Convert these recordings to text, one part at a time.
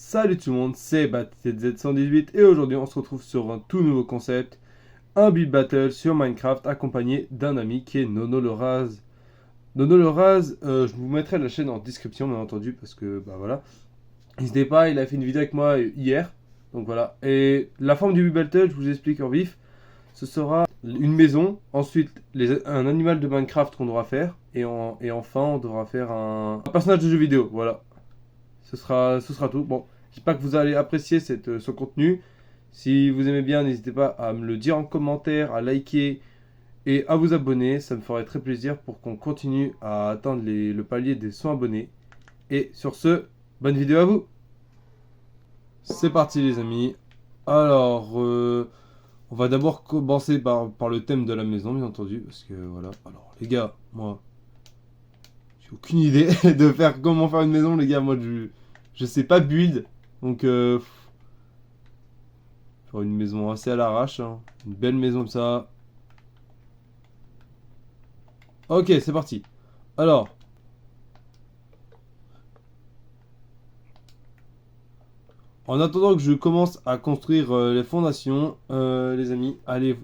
Salut tout le monde, c'est BattZ118 et aujourd'hui on se retrouve sur un tout nouveau concept, un build battle sur Minecraft accompagné d'un ami qui est Nono le Raz. Nono le Raz, je vous mettrai la chaîne en description bien entendu parce que bah voilà. N'hésitez pas, il a fait une vidéo avec moi hier, donc voilà. Et la forme du build battle, je vous explique en vif, ce sera une maison, ensuite un animal de Minecraft qu'on devra faire et enfin on devra faire un personnage de jeu vidéo, voilà. Ce sera tout. Bon, j'espère que vous allez apprécier ce contenu. Si vous aimez bien, n'hésitez pas à me le dire en commentaire, à liker et à vous abonner. Ça me ferait très plaisir pour qu'on continue à atteindre le palier des 100 abonnés. Et sur ce, bonne vidéo à vous. C'est parti les amis. Alors, on va d'abord commencer par le thème de la maison, bien entendu. Parce que voilà. Alors, les gars, moi, j'ai aucune idée de faire comment faire une maison, les gars. Moi, je sais pas build. Donc, faire une maison assez à l'arrache. Hein. Une belle maison comme ça. Ok, c'est parti. Alors. En attendant que je commence à construire les fondations, les amis, allez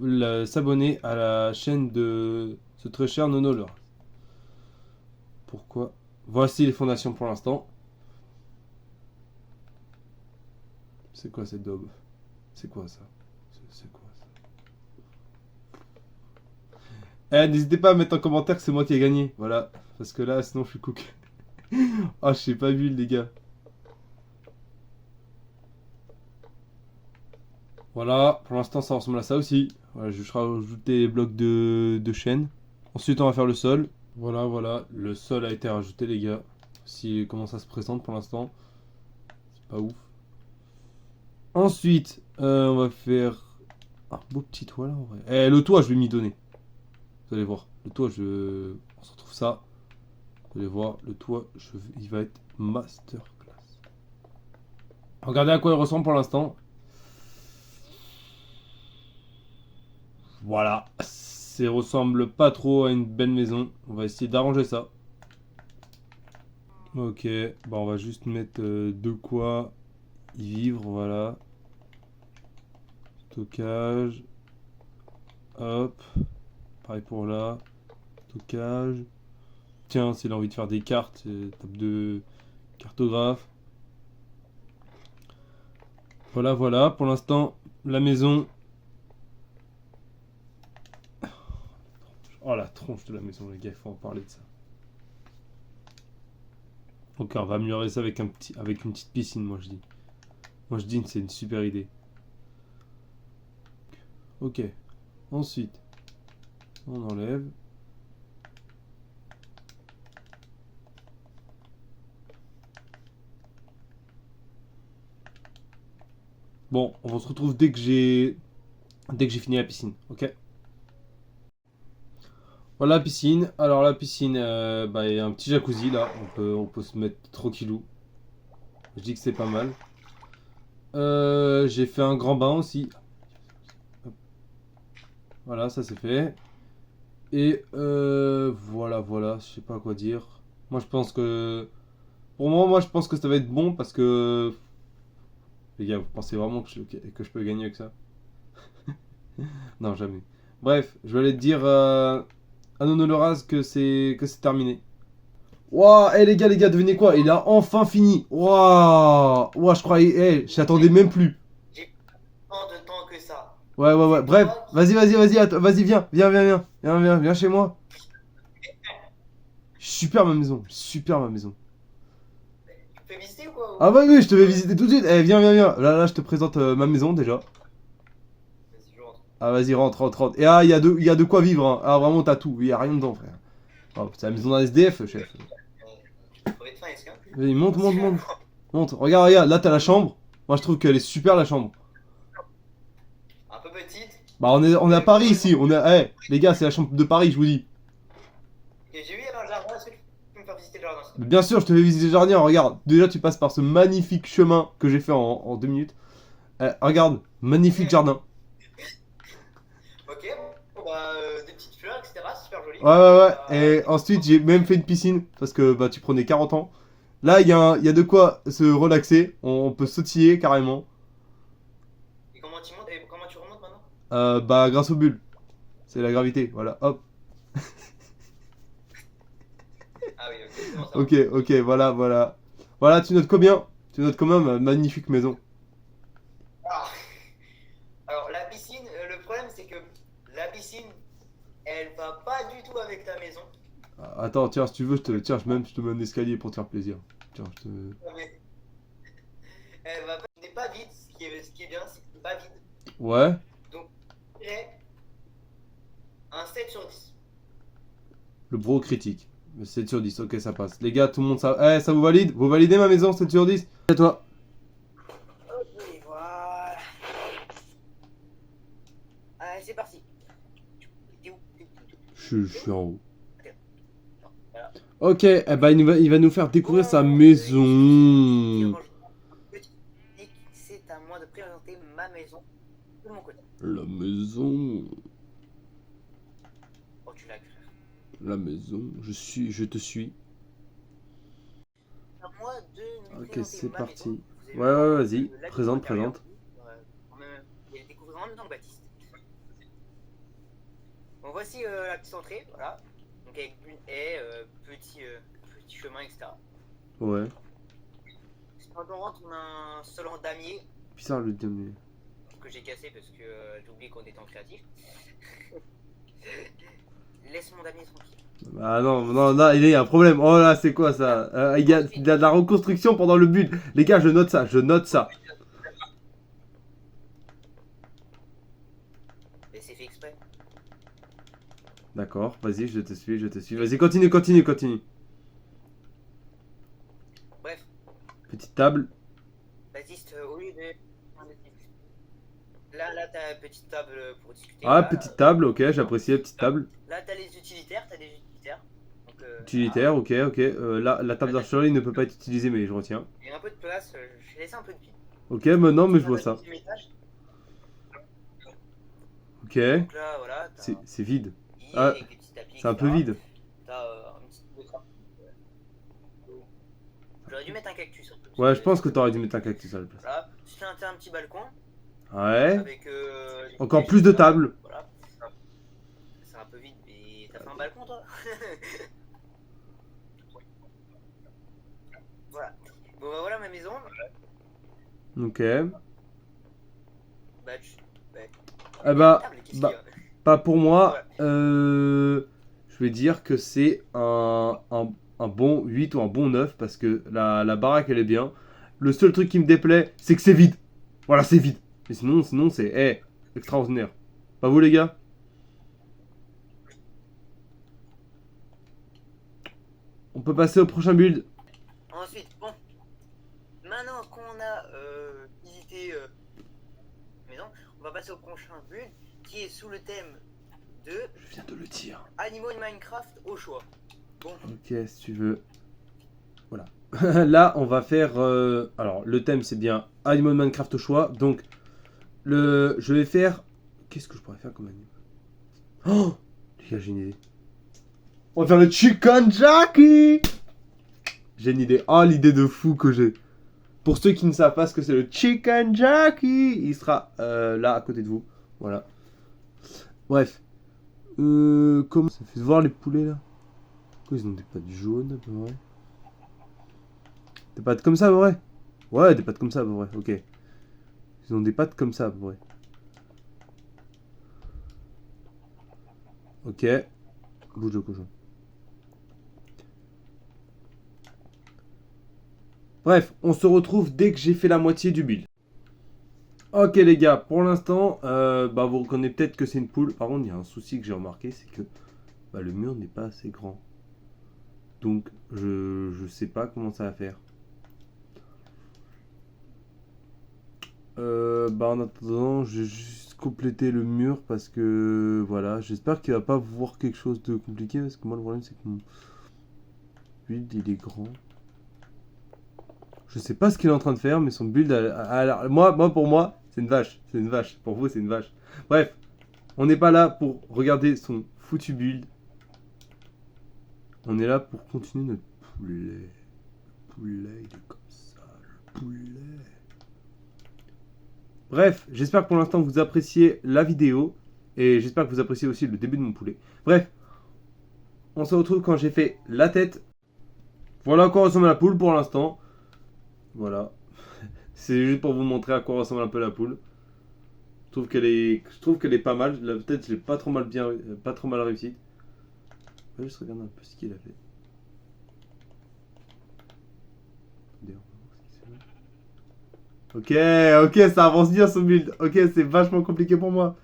s'abonner à la chaîne de ce très cher Nono Lor. Pourquoi? Voici les fondations pour l'instant. C'est quoi cette daube? C'est quoi ça? C'est quoi ça? N'hésitez pas à mettre en commentaire que c'est moi qui ai gagné. Voilà. Parce que là, sinon je suis cook. Ah, je sais pas vu les gars. Voilà, pour l'instant ça ressemble à ça aussi. Voilà, je vais rajouter les blocs de chaîne. Ensuite on va faire le sol. Voilà, le sol a été rajouté les gars. Si comment ça se présente pour l'instant. C'est pas ouf. Ensuite, on va faire un beau petit toit là en vrai. Eh, le toit je vais m'y donner. Vous allez voir. Le toit on se retrouve ça. Vous allez voir, le toit il va être masterclass. Regardez à quoi il ressemble pour l'instant. Voilà, ça ressemble pas trop à une belle maison. On va essayer d'arranger ça. Ok, bah on va juste mettre de quoi y vivre, voilà. Stockage. Hop. Pareil pour là. Stockage. Tiens, s'il a envie de faire des cartes, tape de cartographe. Voilà. Pour l'instant, la maison. Oh la tronche de la maison, les gars, il faut en parler de ça. Ok, on va améliorer ça avec une petite piscine, moi je dis. Moi je dis que c'est une super idée. Ok. Ensuite, on enlève. Bon, on se retrouve dès que j'ai fini la piscine, ok? Voilà la piscine. Alors la piscine, bah, il y a un petit jacuzzi là. On peut se mettre tranquillou. Je dis que c'est pas mal. J'ai fait un grand bain aussi. Voilà, ça c'est fait. Et voilà. Je sais pas quoi dire. Moi je pense que... Pour moi je pense que ça va être bon parce que... Les gars, vous pensez vraiment que je peux gagner avec ça? Non, jamais. Bref, je vais aller te dire à Nono le Raz que c'est terminé. Waouh, eh les gars, devinez quoi? Il a enfin fini. Waouh, je croyais, j'attendais même plus. J'ai pas de temps que ça. Ouais. Bref, vas-y, viens chez moi. Super ma maison, Tu peux visiter ou quoi? Ah bah oui, je te vais visiter tout de suite. Eh, viens. Là, je te présente ma maison déjà. Vas-y, je rentre. Ah, vas-y, rentre. Et ah, il y a de quoi vivre. Hein. Ah, vraiment, t'as tout. Il y a rien dedans, frère. Oh, c'est la maison d'un SDF, chef. Je peux crever de faim, est-ce que? Vas-y, monte. Regarde, là, t'as la chambre. Moi, je trouve qu'elle est super, la chambre. Un peu petite. Bah, on est à Paris ici. Les gars, c'est la chambre de Paris, je vous dis. Et j'ai vu un jardin, est-ce que tu peux me faire visiter le jardin? Bien sûr, je te fais visiter le jardin. Regarde, déjà, tu passes par ce magnifique chemin que j'ai fait en 2 minutes. Regarde, magnifique jardin. Ok, bon, bah, des petites fleurs, etc. C'est super joli. Ouais. Et ensuite, j'ai même fait une piscine parce que bah, tu prenais 40 ans. Là, il y a de quoi se relaxer. On peut sautiller carrément. Et comment tu montes et comment tu remontes maintenant? Bah, grâce aux bulles. C'est la gravité. Voilà, hop. Ah oui, ok, c'est bon, ça Ok, marche. ok, voilà, voilà. Voilà, tu notes combien? Tu notes combien ma magnifique maison? Alors, alors, la piscine, le problème c'est que la piscine, elle va pas du tout avec ta maison. Attends, tiens, si tu veux, je te mets un escalier pour te faire plaisir. Tiens, je te... Mais elle va pas, n'est pas vide, ce qui est bien, c'est que c'est pas vide. Ouais. Donc, je dirais un 7 sur 10. Le bro critique. 7 sur 10, ok, ça passe. Les gars, tout le monde, ça... Eh, ça vous valide? Vous validez ma maison, 7 sur 10? Et toi? Ok, voilà. Allez, c'est parti. T'es où? Je suis en haut. Voilà. Ok, eh ben, il va nous faire découvrir sa maison. C'est à moi de présenter ma maison de mon côté. La maison... Oh, tu l'as cru. La maison... Je te suis. À moi de lui Ok, présenter c'est ma parti. maison. Vous avez Ouais, vu ouais, vas-y. l'habitat Présente, intérieur. présente. Vous allez découvrir en même temps que Baptiste. Bon, voici la petite entrée, voilà. Donc avec une haie, petit chemin, etc. Ouais. Quand on rentre, on a un sol en damier Bizarre le damier. que j'ai cassé parce que j'ai oublié qu'on était en créatif. Laisse mon damier tranquille. Ah non, non, là, il y a un problème. Oh là, c'est quoi ça? Il y a de la reconstruction pendant le build. Les gars, je note ça, je note ça. Mais c'est fait exprès. D'accord, vas-y, je te suis, je te suis. Vas-y, continue, continue, continue. Bref, Petite table. Baptiste, au lieu de. Là, t'as une petite table pour discuter. Ah, Là, petite table, ok, j'apprécie la petite table. là t'as les utilitaires, t'as des utilitaires. Donc, Utilitaire, ok, ok. Là, la table d'archerie ne peut pas être utilisée, mais je retiens. il y a un peu de place, j'ai laissé un peu de vide. Ok, maintenant, mais je vois T'as ça. le deuxième étage. Ok, Donc là, voilà, t'as un c'est vide. lit Ah, avec des petits tapis, c'est un peu etc. vide. T'as un petit peu de trappe. J'aurais dû mettre un cactus. Ouais, je pense que t'aurais dû mettre un cactus à la place. Voilà, t'as un petit balcon Ouais. avec. Encore plus de tables. Voilà. C'est un peu vide, mais t'as fait un balcon toi? Voilà. Bon, bah voilà ma maison. Ok. Bah, Eh bah, table, qu'est-ce bah, qu'il y a? pas pour moi. Ouais. Je vais dire que c'est un bon 8 ou un bon 9 parce que la baraque elle est bien. Le seul truc qui me déplaît, c'est que c'est vide. Voilà, c'est vide. Mais sinon c'est extraordinaire. Pas vous les gars? On peut passer au prochain build. Ensuite, bon. Maintenant qu'on a visité la maison, on va passer au prochain build qui est sous le thème de Je viens de le dire. animaux de Minecraft au choix. Bon, Ok, si tu veux. Voilà. Là, on va faire. Alors, le thème c'est bien Animal Minecraft au choix. Donc, je vais faire. Qu'est-ce que je pourrais faire comme animal? Oh les gars, j'ai une idée. On va faire le Chicken Jackie. J'ai une idée. Oh, l'idée de fou que j'ai. Pour ceux qui ne savent pas ce que c'est le Chicken Jackie, il sera là à côté de vous. Voilà. Bref. Comment ça fait voir les poulets là? Pourquoi ils ont des pattes jaunes à peu près? Des pattes comme ça à peu près? Ouais, des pattes comme ça à peu près, ok. Ils ont des pattes comme ça à peu près. Ok. Bouge le cochon. Bref, on se retrouve dès que j'ai fait la moitié du build. Ok les gars, pour l'instant, bah vous reconnaissez peut-être que c'est une poule. Par contre, il y a un souci que j'ai remarqué, c'est que bah, le mur n'est pas assez grand. Donc, je sais pas comment ça va faire. Bah en attendant, je vais juste compléter le mur parce que voilà, j'espère qu'il va pas voir quelque chose de compliqué parce que moi le problème c'est que mon build il est grand. Je sais pas ce qu'il est en train de faire, mais son build moi pour moi, c'est une vache, c'est une vache. Pour vous, c'est une vache. Bref, on n'est pas là pour regarder son foutu build. On est là pour continuer notre poulet. poulet, il est comme ça, le poulet. Bref, j'espère que pour l'instant vous appréciez la vidéo. Et j'espère que vous appréciez aussi le début de mon poulet. Bref, on se retrouve quand j'ai fait la tête. Voilà à quoi ressemble la poule pour l'instant. Voilà. C'est juste pour vous montrer à quoi ressemble un peu la poule. Je trouve qu'elle est pas mal. La tête, je l'ai pas trop mal réussi. Je vais juste regarder un peu ce qu'il a fait. Ok, ça avance bien ce build. Ok, c'est vachement compliqué pour moi.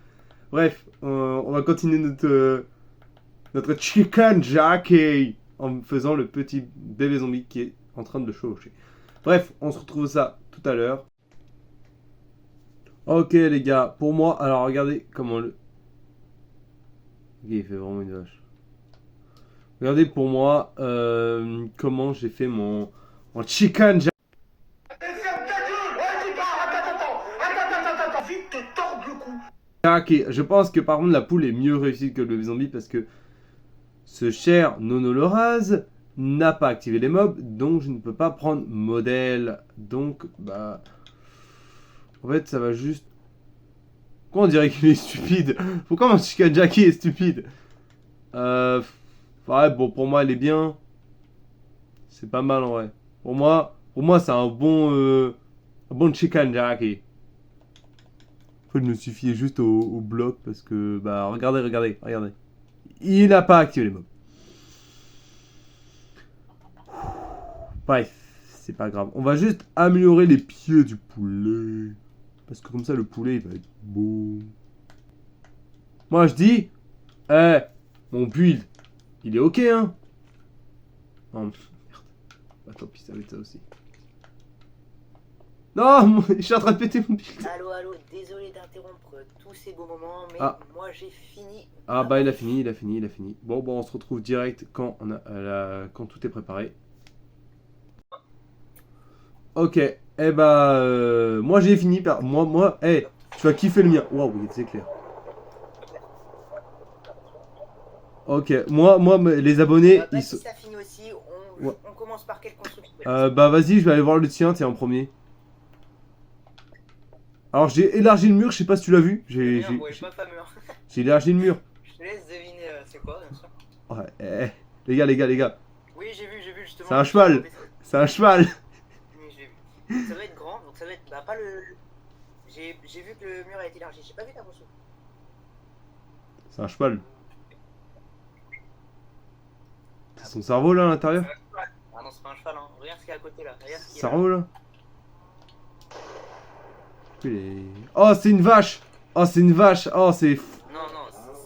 Bref, on va continuer notre chicken jockey en faisant le petit bébé zombie qui est en train de le chevaucher. Bref, on se retrouve ça tout à l'heure. Ok les gars, pour moi, alors regardez comment le... Ok, il fait vraiment une vache. Regardez pour moi comment j'ai fait mon chicken jockey. Je pense que par contre la poule est mieux réussie que le bébé zombie parce que ce cher Nono le Rase n'a pas activé les mobs, donc je ne peux pas prendre modèle. Donc, bah... En fait, ça va juste... Pourquoi on dirait qu'il est stupide? Pourquoi mon Chicken Jackie est stupide? Ouais, bon, pour moi, elle est bien. C'est pas mal, en vrai. Pour moi c'est un bon Chicken Jackie. En fait, je me suis fié juste au bloc parce que... Bah, regardez. Il n'a pas activé les mobs. Bref, c'est pas grave. On va juste améliorer les pieds du poulet. Parce que comme ça, le poulet, il va être beau. Moi, je dis... mon build, il est ok, hein. Oh, merde. Bah, tant pis, ça va être ça aussi. Non, je suis en train de péter mon build. Allô, désolé d'interrompre tous ces beaux moments, mais moi j'ai fini. Ah bah, il a fini. Bon, on se retrouve direct quand, quand tout est préparé. Ok, moi j'ai fini par... Moi, tu vas kiffer le mien. Waouh, c'est clair. Ok, moi les abonnés, ils sont... ça finit aussi, on commence par quelle construction? Bah vas-y, je vais aller voir le tien, tiens, en premier. Alors j'ai élargi le mur, je sais pas si tu l'as vu. J'ai élargi le mur. Je te laisse deviner c'est quoi, bien sûr. Ouais, les gars. Oui, j'ai vu justement. C'est un cheval. C'est un cheval. Oui, j'ai vu. Ça doit être grand, donc ça doit être... Bah pas le... J'ai vu que le mur a été élargi, j'ai pas vu ta construction. C'est un cheval. C'est son cerveau là à l'intérieur. Ah non, c'est pas un cheval, hein. Regarde ce qu'il y a à côté là. Regarde ce cerveau là. Oh, c'est une vache. Oh, c'est une vache. Oh, c'est... Non,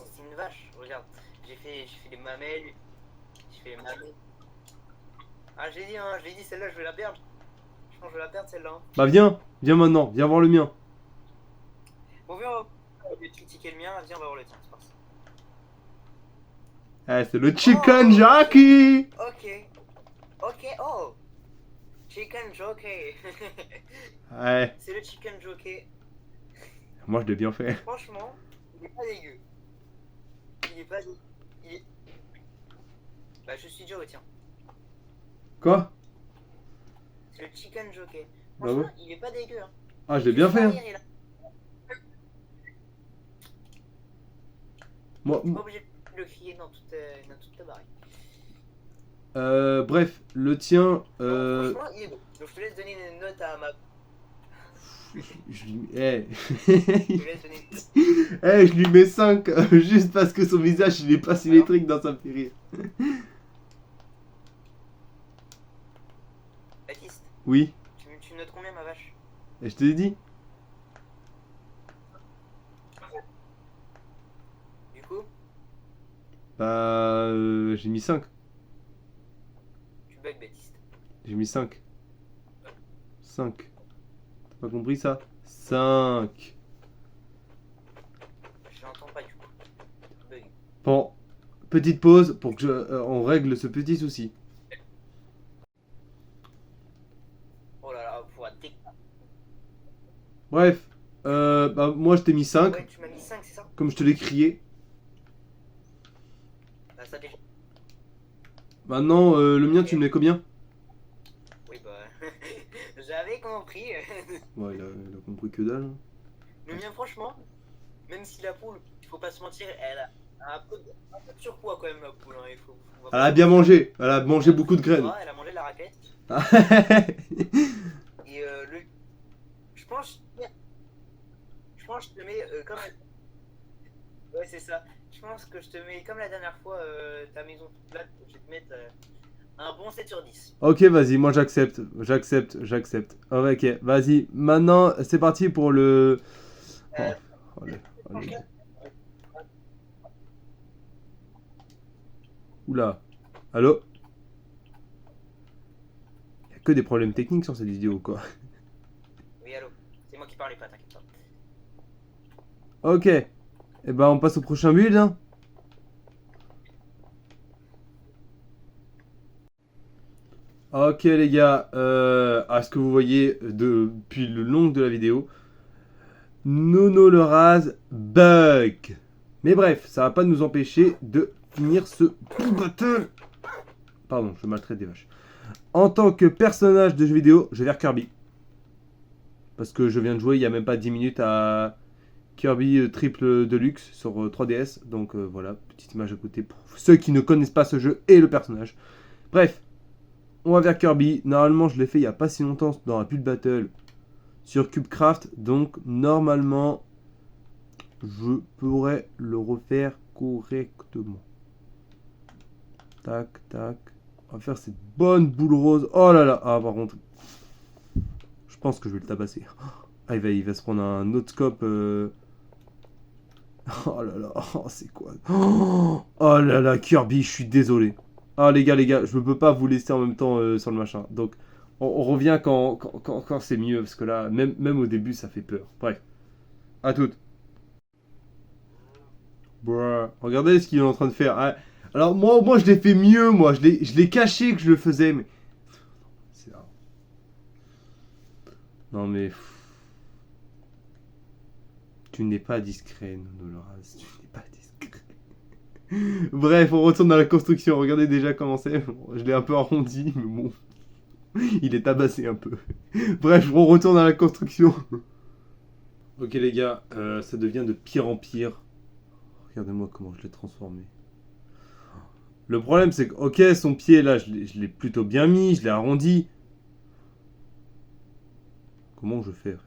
c'est une vache. Regarde, j'ai fait les mamelles. Ah, je l'ai dit, celle-là, je vais la perdre. Je pense que je vais la perdre, celle-là. Bah, viens maintenant. Viens voir le mien. Bon, viens, je vais critiquer le mien. Viens, on va voir le tien, c'est parti. C'est le Chicken Jockey. Ok, oh. Chicken Jockey. Ouais. C'est le Chicken Jockey. Moi, je l'ai bien fait. Franchement, il est pas dégueu. Bah, je suis Joe, tiens. Quoi? C'est le Chicken Jockey. Franchement, il est pas dégueu. Hein. Ah, je l'ai bien fait. Hein. Moi, t'es pas obligé de le crier dans toute ta baraque. Bref, le tien. Franchement, il est beau. Donc, je te laisse donner une note à ma. Je lui mets 5 juste parce que son visage il est pas symétrique dans sa rire. Baptiste. Oui. Tu notes combien ma vache? Et je te l'ai dit. Du coup? Bah j'ai mis 5. Tu bugs Baptiste. J'ai mis 5. 5. Pas compris ça? 5. Je n'entends pas du coup. Bug. Bon, petite pause pour que on règle ce petit souci. Oh là là, Bref, bah moi je t'ai mis 5. Ouais, tu m'as mis 5, c'est ça? Comme je te l'ai crié. Bah, ça déjà. Maintenant, le mien tu me mets combien? Oui. compris. Ouais, il a compris que dalle. Hein. Le mien, franchement, même si la poule, il faut pas se mentir, elle a un peu de surpoids quand même, la poule. Hein, on va Elle pas a se bien mentir. mangé. Elle a mangé beaucoup de graines. Elle a mangé de la raclette. Et je pense, je te mets comme. Ouais, c'est ça. Je pense que je te mets comme la dernière fois ta maison toute plate. Je vais te mettre un bon 7 sur 10. Ok, vas-y, moi j'accepte. Ah ouais, ok, vas-y. Maintenant, c'est parti pour le. Oh, oh, le- Oula. Allô? Il y a que des problèmes techniques sur cette vidéo, quoi. Oui, allô. C'est moi qui parlais pas, t'inquiète pas. Ok. Et ben, on passe au prochain build, hein. Ok les gars, à ce que vous voyez depuis le long de la vidéo, Nono le rase bug. Mais bref, ça va pas nous empêcher de finir ce battle. Pardon, je maltraite des vaches. En tant que personnage de jeu vidéo, je vais vers Kirby. Parce que je viens de jouer il y a même pas 10 minutes à Kirby Triple Deluxe sur 3DS. Donc voilà, petite image à côté pour ceux qui ne connaissent pas ce jeu et le personnage. Bref. On va vers Kirby. Normalement, je l'ai fait il n'y a pas si longtemps dans un Build Battle sur CubeCraft. Donc, normalement, je pourrais le refaire correctement. Tac, tac. On va faire cette bonne boule rose. Oh là là. Ah, par contre, je pense que je vais le tabasser. Ah, il va se prendre un autre scope. Oh là là. Oh, c'est quoi? Oh là là, Kirby, je suis désolé. Ah les gars, je ne peux pas vous laisser en même temps sur le machin. Donc on revient quand c'est mieux, parce que là, même au début, ça fait peur. Bref, à toutes. Bruh. Regardez ce qu'il est en train de faire. Ah, alors moi je l'ai fait mieux, moi. Je l'ai caché que je le faisais, mais... C'est là. Non mais... Tu n'es pas discret, Nono Loraz. Tu n'es pas discret. Bref, on retourne dans la construction. Regardez déjà comment c'est. Je l'ai un peu arrondi, mais bon. Il est tabassé un peu. Bref, on retourne à la construction. Ok les gars, ça devient de pire en pire. Regardez-moi comment je l'ai transformé. Le problème c'est que, ok, son pied là, je l'ai plutôt bien mis, je l'ai arrondi. Comment je fais?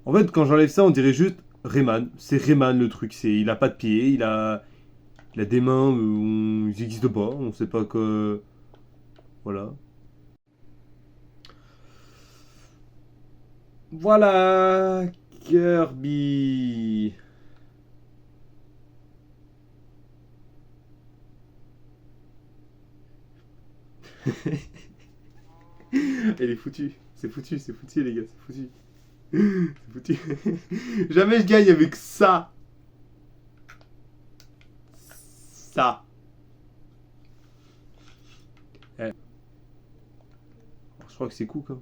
En fait, quand j'enlève ça, on dirait juste Rayman. C'est Rayman le truc. Il a pas de pied, il a des mains, ils n'existent pas, on sait pas que... Voilà. Voilà, Kirby. Elle est foutue. C'est foutu les gars, c'est foutu. C'est foutu. Jamais je gagne avec ça. Ça. Eh. Je crois que c'est cool, quoi.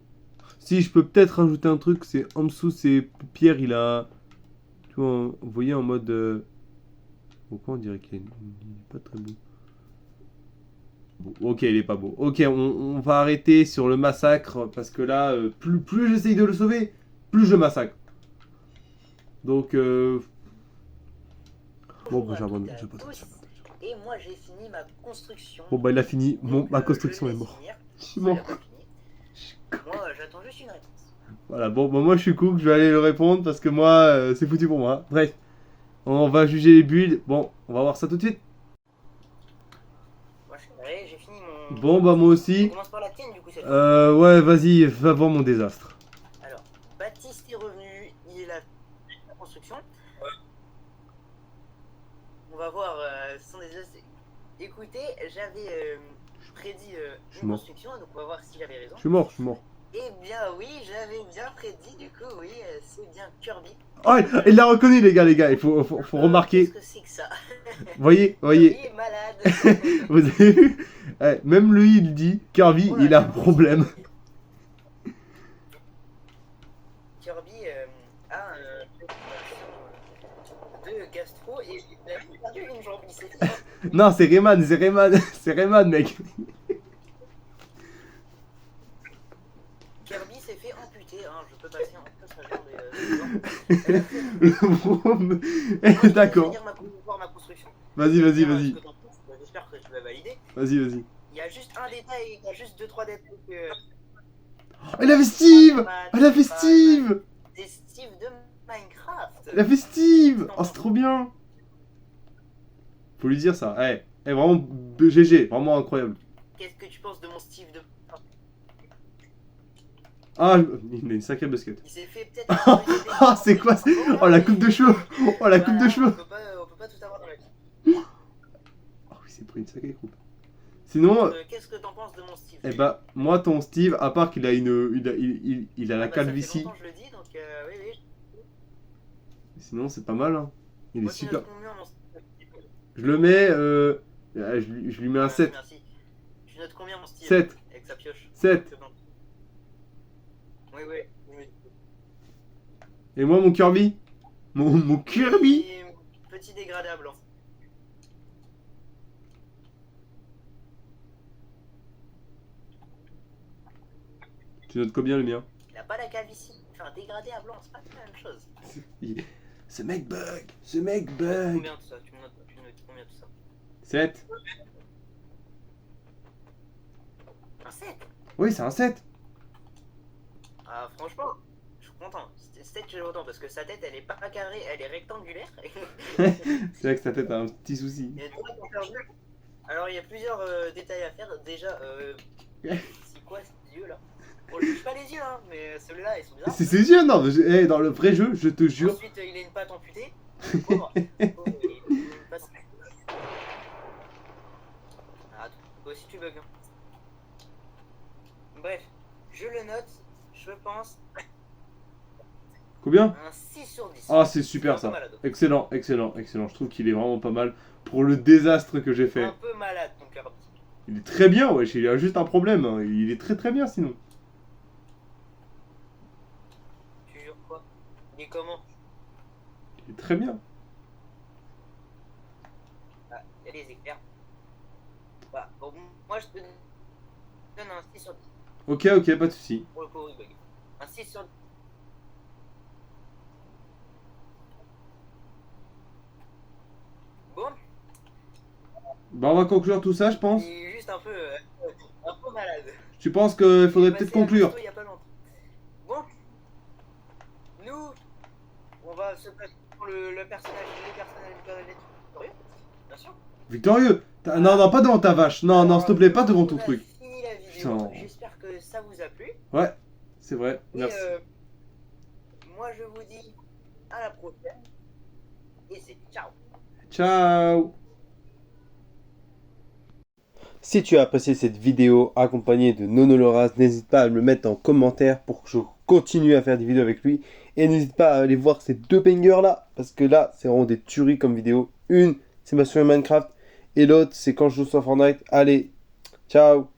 Si, je peux peut-être rajouter un truc, c'est en dessous, c'est Pierre, il a... Tu vois, vous voyez en mode... Pourquoi on dirait qu'il est pas très beau. Bon, ok, il est pas beau. Ok, on va arrêter sur le massacre, parce que là, plus j'essaye de le sauver, plus je le massacre. Donc, bon, bah, j'abandonne. Et moi, j'ai fini ma construction. Bon, bah, il a fini. Ma construction est morte. Je suis mort. Moi, j'attends juste une réponse. Voilà, bon, bah, moi, je suis cool, je vais aller le répondre, parce que moi, c'est foutu pour moi. Bref, on va juger les builds. Bon, on va voir ça tout de suite. Moi, je suis prêt, j'ai fini mon... Bon, bah, moi aussi. On commence par la tienne, du coup, cette fois. Ouais, vas-y, va voir mon désastre. Alors, Baptiste est revenu, il est là, la construction. On va voir son désastre. Écoutez, j'avais prédit une construction, donc on va voir si j'avais raison. Je suis mort. Eh bien oui, j'avais bien prédit, du coup, oui, c'est bien Kirby. Oh, il l'a reconnu, les gars, il faut remarquer. Qu'est-ce que c'est que ça? Voyez. Kirby est malade. Vous avez vu? Même lui, il dit, Kirby, il a un problème. Kirby a de gastro et il a perdu une jambe. Non, c'est Rayman, mec. Kirby s'est fait amputer. Le Vroom. Moi, je vais D'accord. finir ma construction. Vas-y, vas-y, Dire, vas-y. ce que t'en penses. J'espère que tu vas valider. Vas-y, vas-y. Il y a juste un détail, il y a juste 2-3 détails que. Elle avait Steve! Elle avait Steve! C'est Steve de Minecraft. Elle avait Steve! Oh, c'est trop bien! Faut lui dire ça. Vraiment GG, vraiment incroyable. Qu'est-ce que tu penses de mon Steve de. Ah, il a une sacrée basket. Il s'est fait peut-être. Ah, c'est quoi? Oh, la coupe de cheveux! Oh, la coupe de cheveux! On peut pas tout avoir dans la vie. Oh, il s'est pris une sacrée coupe. Sinon, Qu'est-ce que t'en penses de mon Steve? eh bah, moi, ton Steve, à part qu'il a une. Il a la calvitie. Ça fait longtemps que je le dis, donc oui, oui. Sinon, c'est pas mal, hein. Il est Moi, tu super. notes combien, mon Steve? Je le mets. Je lui mets un Merci, 7. merci. Tu notes combien, mon Steve? 7. Avec sa pioche. 7. C'est bon. Oui, oui. Oui. Et moi, mon Kirby? Mon Kirby? Petit dégradé à blanc. Tu notes combien le mien? Il a pas la calvitie. Faire un dégradé à blanc, c'est pas la même chose. Ce mec bug! Ce mec bug! Combien tout ça? Tu notes combien tout ça? 7. Un 7. Oui, c'est un 7. Ah, franchement, je suis content. C'est 7 que j'ai autant parce que sa tête elle est pas carrée, elle est rectangulaire. C'est vrai que sa tête a un petit souci. Il y a trois convergences. Alors il y a plusieurs détails à faire. Déjà, c'est quoi ces yeux là? On ne juge pas les yeux, hein, mais ceux-là ils sont bizarres. C'est ses yeux, non? Dans le vrai jeu, je te jure. Ensuite, il a une patte amputée. Pauvre. Il a une patte- Ah, toi aussi tu bugs. Hein. Bref, je le note, je pense, Combien? un 6 sur 10. Ah, c'est super Un peu ça. malade. Excellent, excellent, excellent. Je trouve qu'il est vraiment pas mal pour le désastre que j'ai fait. Un peu malade ton Kirby. Il est très bien, wesh. Il a juste un problème. Hein. Il est très très bien sinon. Tu jures quoi? Il est comment? Il est très bien. Ah, il y a les éclairs. Bah, bon, moi je te donne un 6 sur 10. Ok, ok, pas de soucis. Pour le pauvre bug. Un 6 sur 10. Bon, Bah, on va conclure tout ça, je pense. il est juste un peu malade. Tu penses qu'il faudrait Il est peut-être passé à conclure? Mosto il y a pas longtemps. Bon, nous, on va se passer pour les personnages victorieux, bien sûr. Victorieux? Non, non, pas devant ta vache. Non, non, Alors, s'il te plaît, pas devant ton on a truc. fini la vidéo. Putain. J'espère que ça vous a plu. Ouais, c'est vrai. Et Merci. moi, je vous dis à la prochaine. Et c'est ciao. Ciao. Si tu as apprécié cette vidéo accompagnée de Nono Loraz, n'hésite pas à me le mettre en commentaire pour que je continue à faire des vidéos avec lui. Et n'hésite pas à aller voir ces deux bangers là, parce que là, c'est vraiment des tueries comme vidéo. Une, c'est ma sur Minecraft, et l'autre, c'est quand je joue sur Fortnite. Allez, ciao.